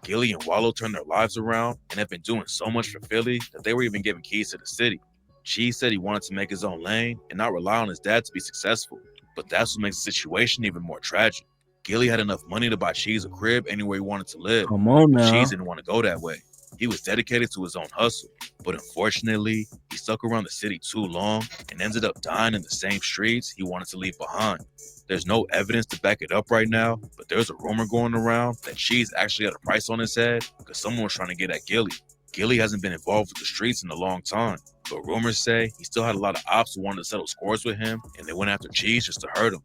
Gillie and Wallow turned their lives around and have been doing so much for Philly that they were even given keys to the city. Cheese said he wanted to make his own lane and not rely on his dad to be successful. But that's what makes the situation even more tragic. Gillie had enough money to buy Cheese a crib anywhere he wanted to live, Come on but Cheese now. didn't want to go that way. He was dedicated to his own hustle, but unfortunately, he stuck around the city too long and ended up dying in the same streets he wanted to leave behind. There's no evidence to back it up right now, but there's a rumor going around that Cheese actually had a price on his head because someone was trying to get at Gillie. Gillie hasn't been involved with the streets in a long time, but rumors say he still had a lot of ops who wanted to settle scores with him, and they went after Cheese just to hurt him.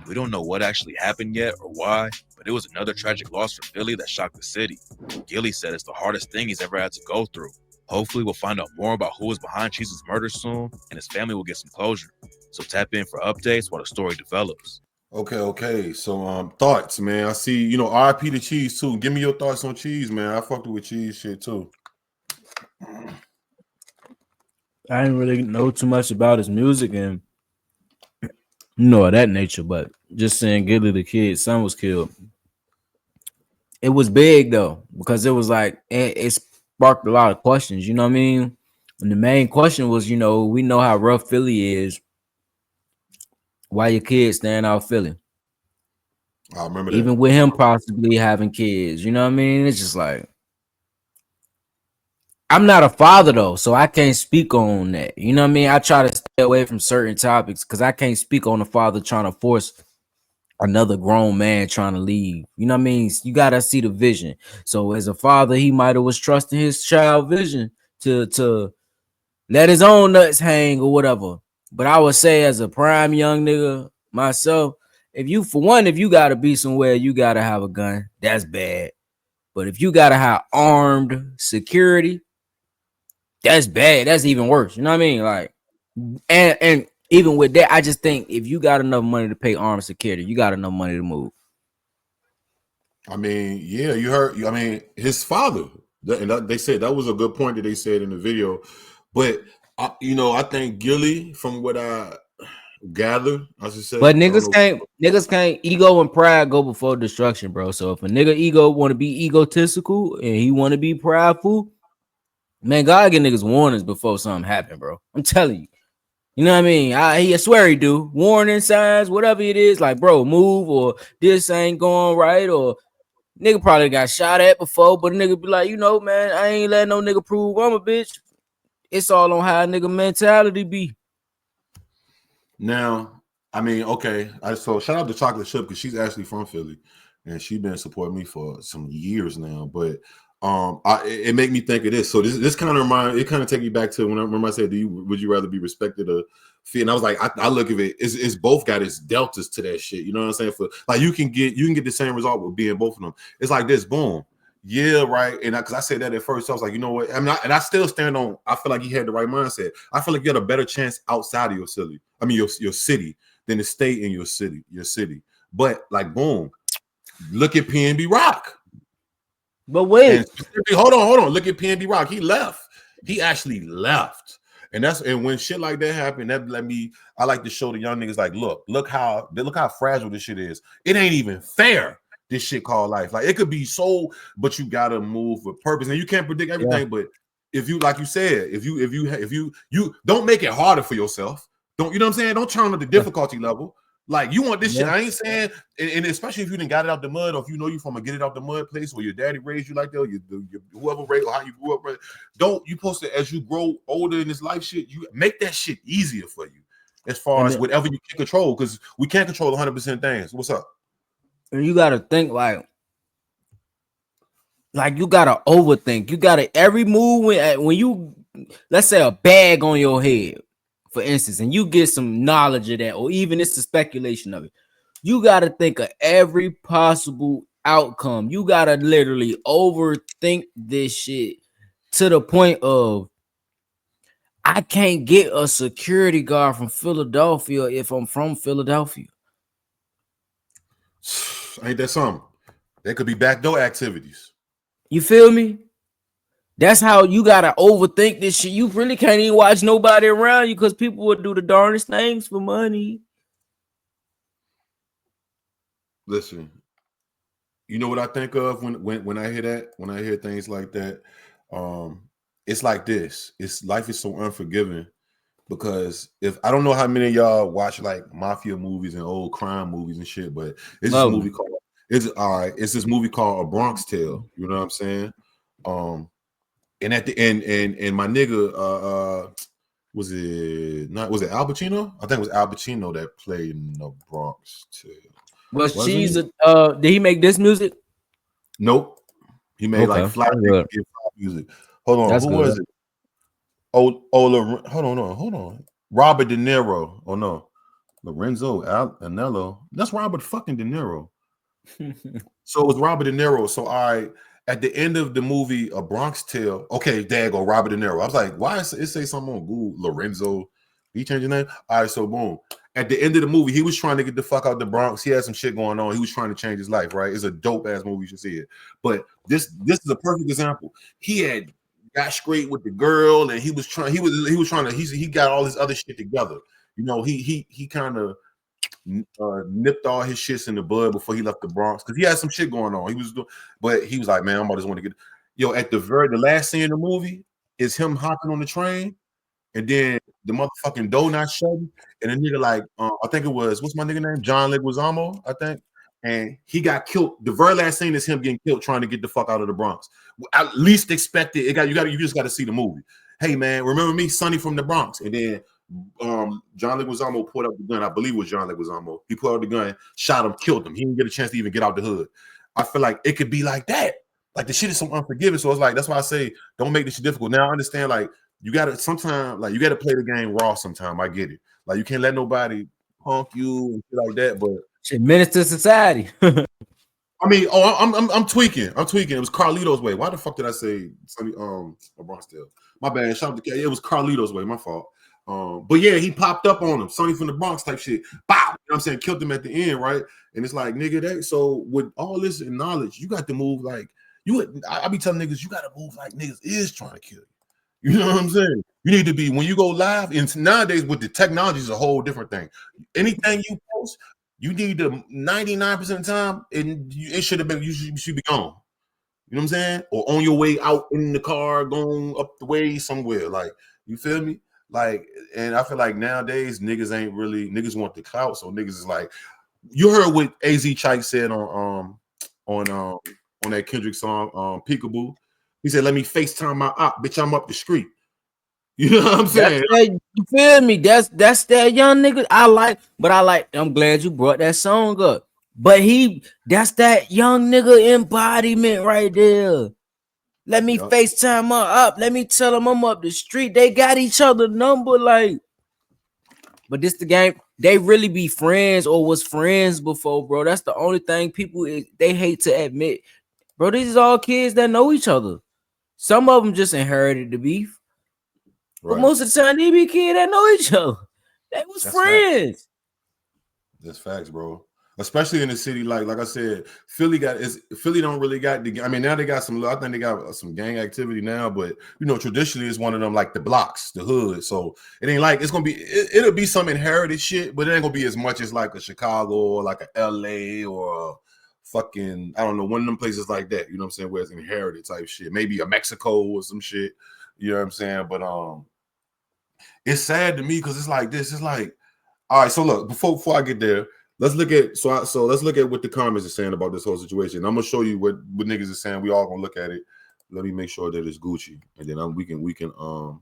We don't know what actually happened yet or why, but it was another tragic loss for Philly that shocked the city. Gillie said it's the hardest thing he's ever had to go through. Hopefully, we'll find out more about who was behind Cheese's murder soon, and his family will get some closure. So tap in for updates while the story develops. Okay. So thoughts, man. I see, RIP to Cheese too. Give me your thoughts on Cheese, man. I fucked with Cheese shit too. I didn't really know too much about his music and of that nature, but just saying Gillie the kid's son was killed. It was big though, because it was like it sparked a lot of questions, you know what I mean? And the main question was, we know how rough Philly is. Why your kids staying out Philly? I remember that. Even with him possibly having kids, you know what I mean? It's just like I'm not a father though, so I can't speak on that. You know what I mean? I try to stay away from certain topics because I can't speak on a father trying to force another grown man trying to leave. You know what I mean? You gotta see the vision. So as a father, he might have was trusting his child vision to let his own nuts hang or whatever. But I would say as a prime young nigga myself, if you gotta be somewhere, you gotta have a gun. That's bad. But if you gotta have armed security, that's bad. That's even worse. You know what I mean? Like, and even with that, I just think if you got enough money to pay armed security, you got enough money to move. I mean, yeah, you heard. I mean, his father, they said that was a good point that they said in the video. But I think Gillie, from what I gather, I should say, But I don't know. niggas can't ego and pride go before destruction, bro. So if a nigga ego want to be egotistical and he want to be prideful, man, God get niggas warnings before something happen, bro. I'm telling you. You know what I mean? I swear he do. Warning signs, whatever it is, like, bro, move, or this ain't going right, or nigga probably got shot at before, but a nigga be like, man, I ain't letting no nigga prove I'm a bitch. It's all on how a nigga mentality be. Now, I mean, okay. So shout out to Chocolate Chip because she's actually from Philly, and she's been supporting me for some years now. But it make me think of this. So this kind of take me back to when I said, would you rather be respected or feared? And I was like, I look at it, it's both got its deltas to that shit. You know what I'm saying? For like you can get the same result with being both of them. It's like this, boom. Yeah, right. And because I said that at first, I was like, you know what? I still stand on. I feel like he had the right mindset. I feel like you had a better chance outside of your city. I mean, your city than to stay in your city. But like, boom, look at PNB Rock. But wait, hold on. Look at PNB Rock. He left. He actually left. And when shit like that happened, I like to show the young niggas like, look how fragile this shit is. It ain't even fair. This shit called life. Like it could be so, but you gotta move with purpose. And you can't predict everything. Yeah. But if you, like you said, if you don't make it harder for yourself. Don't, you know what I'm saying? Don't turn up the difficulty level. Like you want this shit. I ain't saying, and especially if you didn't got it out the mud, or if you know you from a get it out the mud place where your daddy raised you like that, or whoever raised, or how you grew up. Don't you supposed to, as you grow older in this life shit, you make that shit easier for you as far as whatever you can control, because we can't control 100% things. What's up? And you gotta think like you gotta overthink. You gotta every move when you, let's say, a bag on your head, for instance, and you get some knowledge of that, or even it's the speculation of it. You gotta think of every possible outcome. You gotta literally overthink this shit to the point of I can't get a security guard from Philadelphia if I'm from Philadelphia. Ain't that something? That could be backdoor activities. You feel me? That's how you gotta overthink this shit. You really can't even watch nobody around you because people would do the darndest things for money. Listen, You know what I think of when I hear that, when I hear things like that, um, it's like this. It's life is so unforgiving because if I don't know how many of y'all watch like mafia movies and old crime movies and shit, but it's this Love movie 'em. called it's all right. It's this movie called A Bronx Tale. You know what I'm saying? Um, and at the end, and my nigga, was it Al Pacino? I think it was Al Pacino that played in the Bronx Tale. Well, Wasn't she's it? a. Did he make this music? Nope. He made Okay, like fly that's good. music. Hold on, That's who good. was it? Hold on. Robert De Niro. Oh no, Lorenzo Anello. That's Robert fucking De Niro. So it was Robert De Niro. So at the end of the movie, A Bronx Tale. Okay, there go Robert De Niro. I was like, why is it say something on Google? Lorenzo. He changed his name. All right, so boom. At the end of the movie, he was trying to get the fuck out the Bronx. He had some shit going on. He was trying to change his life. Right? It's a dope ass movie. You should see it. But this is a perfect example. He had got straight with the girl, and he was trying. He was trying to. He got all this other shit together. You know, he kind of nipped all his shits in the bud before he left the Bronx because he had some shit going on. He was doing, but he was like, man, I just want to get. Yo, at the last scene in the movie is him hopping on the train, and then the motherfucking door not shutting, and the nigga like, I think it was what's my nigga name, John Leguizamo, I think, and he got killed. The very last scene is him getting killed trying to get the fuck out of the Bronx. At least expect it. You just got to see the movie. Hey man, remember me, Sonny from the Bronx, and then John Leguizamo pulled out the gun. I believe it was John Leguizamo. He pulled out the gun, shot him, killed him. He didn't get a chance to even get out the hood. I feel like it could be like that. Like the shit is so unforgiving. So it's like that's why I say don't make this shit difficult. Now I understand like you gotta sometimes like you gotta play the game raw sometime. I get it. Like you can't let nobody punk you and shit like that. But Shit, menace to society. I mean, I'm tweaking. I'm tweaking. It was Carlito's way. Why the fuck did I say Sonny Bronx Tale? My bad. Shout out to it was Carlito's way. My fault. But yeah, he popped up on him, Sonny from the Bronx type shit. Bow, you know what I'm saying? Killed him at the end, right? And it's like, nigga, that so with all this knowledge, you got to move like you would. I be telling niggas, you got to move like niggas is trying to kill you. You know what I'm saying? You need to be when you go live. And nowadays with the technology is a whole different thing. Anything you post, you need to 99% of the time, it should have been you should be gone. You know what I'm saying? Or on your way out in the car, going up the way somewhere. Like, you feel me? Like, and I feel like nowadays niggas ain't really niggas want the clout, so niggas is like, you heard what AZ Chike said on that Kendrick song, Peekaboo. He said, "Let me FaceTime my op, bitch. I'm up the street." You know what I'm saying? You feel me? That's that young nigga. I'm glad you brought that song up. But that's that young nigga embodiment right there. Let me Yep. FaceTime her up. Let me tell them I'm up the street. They got each other number, like. But this the game. They really be friends or was friends before, bro. That's the only thing people they hate to admit. Bro, these is all kids that know each other. Some of them just inherited the beef. But Right. most of the time, they be kids that know each other. They was That's friends. That's facts, bro. Especially in the city, like I said, Philly don't really got the. I mean, now they got some. I think they got some gang activity now, but you know, traditionally it's one of them like the blocks, the hood. So it ain't like it's gonna be. It'll be some inherited shit, but it ain't gonna be as much as like a Chicago or like a LA or a fucking I don't know one of them places like that. You know what I'm saying? Where it's inherited type shit. Maybe a Mexico or some shit. You know what I'm saying? But it's sad to me because it's like this. It's like. All right, so look, before I get there, let's look at let's look at what the comments are saying about this whole situation. I'm gonna show you what niggas are saying. We all gonna look at it. Let me make sure that it's Gucci, and then we can hold on,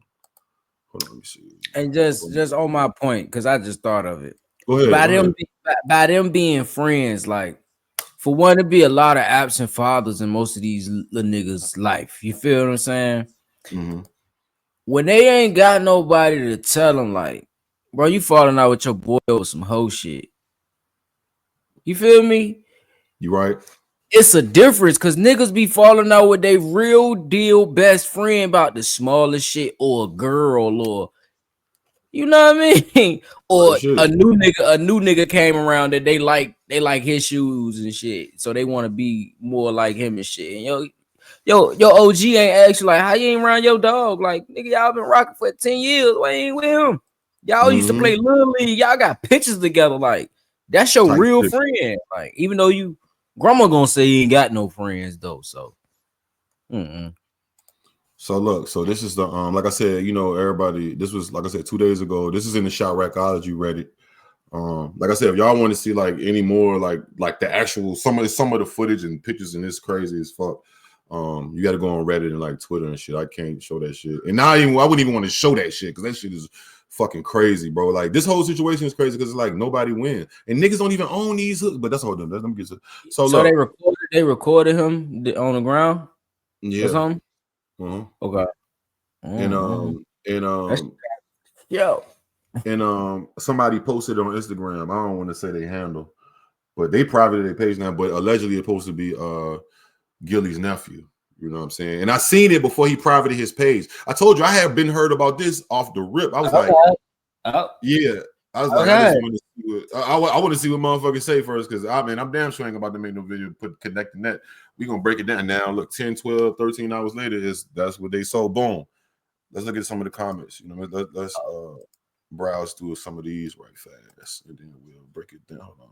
let me see. And just on my point, because I just thought of it. Go ahead. By them being friends, like for one, to be a lot of absent fathers in most of these little niggas' life. You feel what I'm saying? Mm-hmm. When they ain't got nobody to tell them, like, bro, you falling out with your boy over some hoe shit. You feel me? You right. It's a difference because niggas be falling out with their real deal best friend about the smallest shit or a girl or you know what I mean? Or a new nigga came around that they like his shoes and shit. So they want to be more like him and shit. And your OG ain't asked you like how you ain't around your dog. Like nigga, y'all been rocking for 10 years. Why ain't with him? Y'all used to play Little League. Y'all got pictures together. Like that's your Type real shit. friend. Like even though you Grandma gonna say he ain't got no friends though. So, So look, so this is the like I said, you know, everybody. This was like I said 2 days ago. This is in the Shoprakology Reddit. Like I said, if y'all want to see like any more like the actual some of the footage and pictures and it's crazy as fuck. You got to go on Reddit and like Twitter and shit. I can't show that shit, and now I wouldn't even want to show that shit because that shit is fucking crazy, bro. Like this whole situation is crazy because it's like nobody wins, and niggas don't even own these hooks. But that's all them. Let me get to. So look, they recorded him on the ground. Yeah. Or something. Okay. Yo. And somebody posted on Instagram. I don't want to say they handle, but they privated their page now. But allegedly, it's supposed to be Gillie's nephew. You know what I'm saying? And I seen it before he privated his page. I told you I have been heard about this off the rip. I was like, yeah. I was like, I just want to see what I want to see what motherfuckers say first because I'm damn sure ain't about to make no video connecting that. We're gonna break it down now. Look, 10, 12, 13 hours later, that's what they saw. Boom. Let's look at some of the comments. You know, let's browse through some of these right fast, and then we'll break it down. Hold on.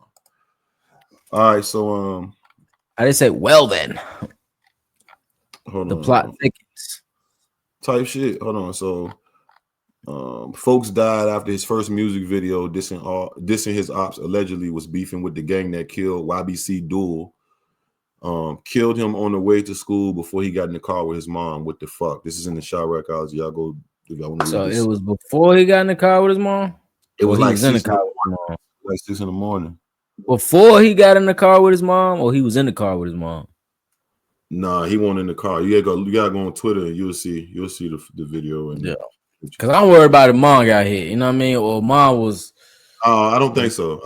All right, so I just say, well then, hold the on. plot thickens. Type shit. Hold on. So, folks died after his first music video dissing his ops. Allegedly, was beefing with the gang that killed YBC Duel. Killed him on the way to school before he got in the car with his mom. What the fuck? This is in the Shoprakology. Y'all go. So it was before he got in the car with his mom. It was like 6 in the morning. Like 6 in the morning. Before he got in the car with his mom, or he was in the car with his mom. Nah, he wasn't in the car. You gotta go on Twitter and you'll see the video. And because I'm worried about if mom got hit. You know what I mean? Or mom was. I don't think so.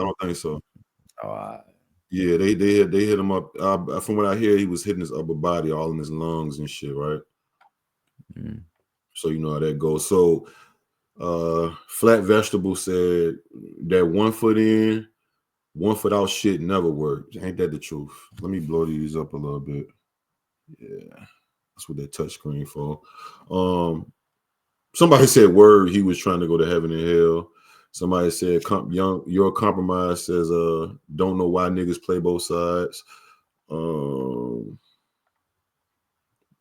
Oh, yeah, they hit him up. From what I hear, he was hitting his upper body, all in his lungs and shit, right? So you know how that goes. So Flat Vegetable said that 1 foot in, 1 foot out shit never worked. Ain't that the truth? Let me blow these up a little bit. Yeah, that's what that touch screen for. Somebody said word he was trying to go to heaven and hell. Somebody said your compromise says don't know why niggas play both sides.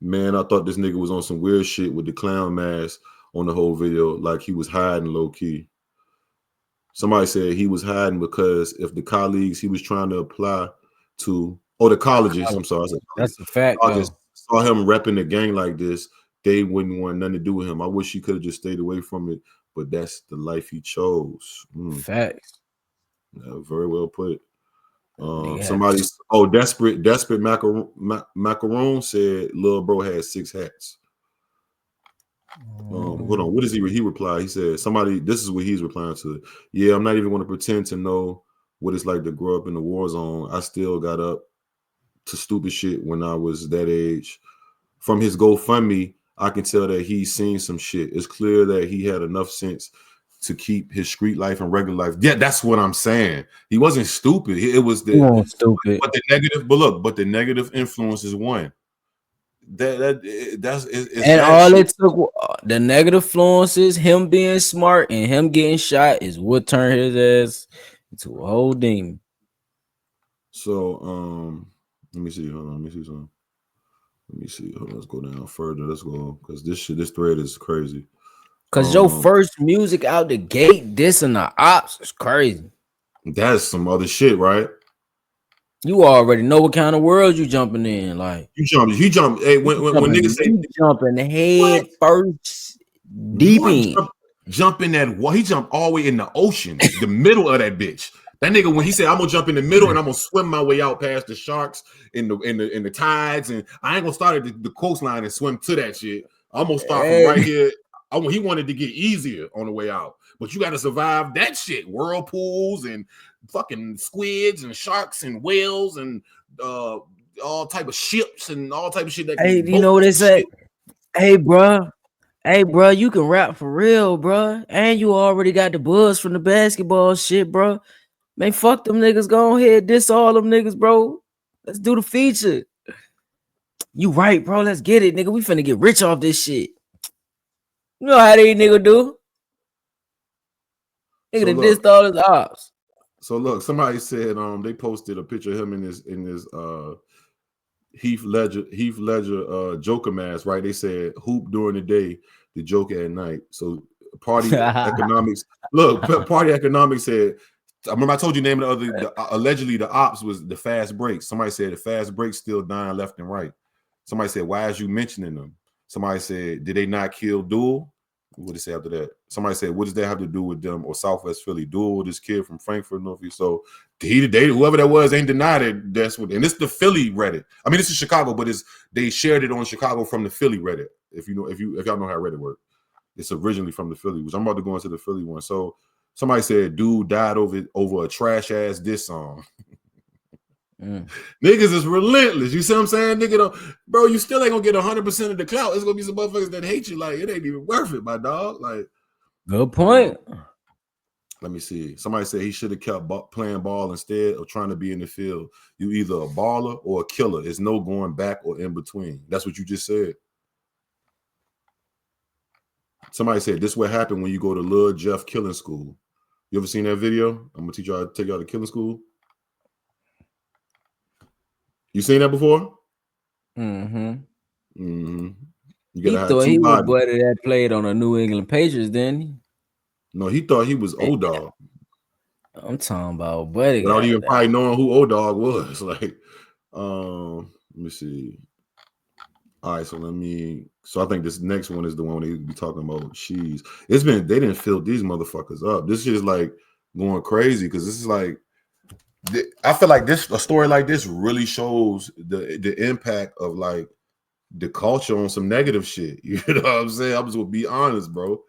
Man, I thought this nigga was on some weird shit with the clown mask on the whole video, like he was hiding low key. Somebody said he was hiding because if the colleagues he was trying to apply to, the colleges, I'm sorry, that's a fact. I just saw him repping the gang like this, they wouldn't want nothing to do with him. I wish he could have just stayed away from it, but that's the life he chose. Facts. Yeah, very well put. Desperate macaroon said Lil Bro had 6 hats. Hold on, what is he replied? He said this is what he's replying to. Yeah, I'm not even going to pretend to know what it's like to grow up in the war zone. I still got up to stupid shit when I was that age. From his GoFundMe, I can tell that he's seen some shit. It's clear that he had enough sense to keep his street life and regular life. Yeah, that's what I'm saying. He wasn't stupid. It was stupid. But the negative influence is one. That's and all shit. It took the negative influences, him being smart and him getting shot, is what turned his ass into a whole demon. So let me see. Hold on, let me see something. Let me see. Hold on, let's go down further. Let's go because this thread is crazy. Cause your first music out the gate, dissing the ops is crazy. That's some other shit, right? You already know what kind of world you jumping in. Like he jumped. Hey, when niggas say jumping head first, deep in. Jump in that wall. He jumped all the way in the ocean, the middle of that bitch. That nigga, when he said I'm gonna jump in the middle and I'm gonna swim my way out past the sharks in the tides, and I ain't gonna start at the coastline and swim to that shit. I'm gonna start from right here. He wanted to get easier on the way out, but you got to survive that shit. Whirlpools and fucking squids and sharks and whales and all type of ships and all type of shit. That you know what they say? Hey, bro, you can rap for real, bro, and you already got the buzz from the basketball shit, bro. Man, fuck them niggas. Go ahead, diss all them niggas, bro. Let's do the feature. You right, bro. Let's get it, nigga. We finna get rich off this shit. You know how these niggas do. Nigga dissed all his ops. So look, somebody said they posted a picture of him in this Heath Ledger Joker mask, right? They said hoop during the day, the Joker at night. So party economics. Look, party economics said. I remember I told you the name of allegedly the ops was the fast breaks. Somebody said the fast breaks still dying left and right. Somebody said, why is you mentioning them? Somebody said, did they not kill Duel? What did they say after that? Somebody said, what does that have to do with them or Southwest Philly? Duel, this kid from Frankfurt, Northeast. So whoever that was ain't denied it. That's what, and it's the Philly Reddit. I mean, this is Chicago, but they shared it on Chicago from the Philly Reddit. If y'all know how Reddit works, it's originally from the Philly, which I'm about to go into the Philly one. So somebody said, dude died over a trash ass diss song. Niggas is relentless. You see what I'm saying? Nigga, bro, you still ain't gonna get 100% of the clout. It's gonna be some motherfuckers that hate you. Like, it ain't even worth it, my dog. Like, good point. Let me see. Somebody said he should have kept playing ball instead of trying to be in the field. You either a baller or a killer. There's no going back or in between. That's what you just said. Somebody said this is what happened when you go to Lil Jeff killing school. You ever seen that video? I'm gonna take y'all to killing school. You seen that before? Mm-hmm. Mm-hmm. He thought he was buddy that played on the New England Patriots, didn't he? No, he thought he was O-Dog. I'm talking about buddy. Without even probably knowing who O-Dog was. Like, let me see. All right, so I think this next one is the one they be talking about. They didn't fill these motherfuckers up. This is like going crazy because this is like, I feel like a story like this really shows the impact of like the culture on some negative shit. You know what I'm saying? I'm just gonna be honest, bro.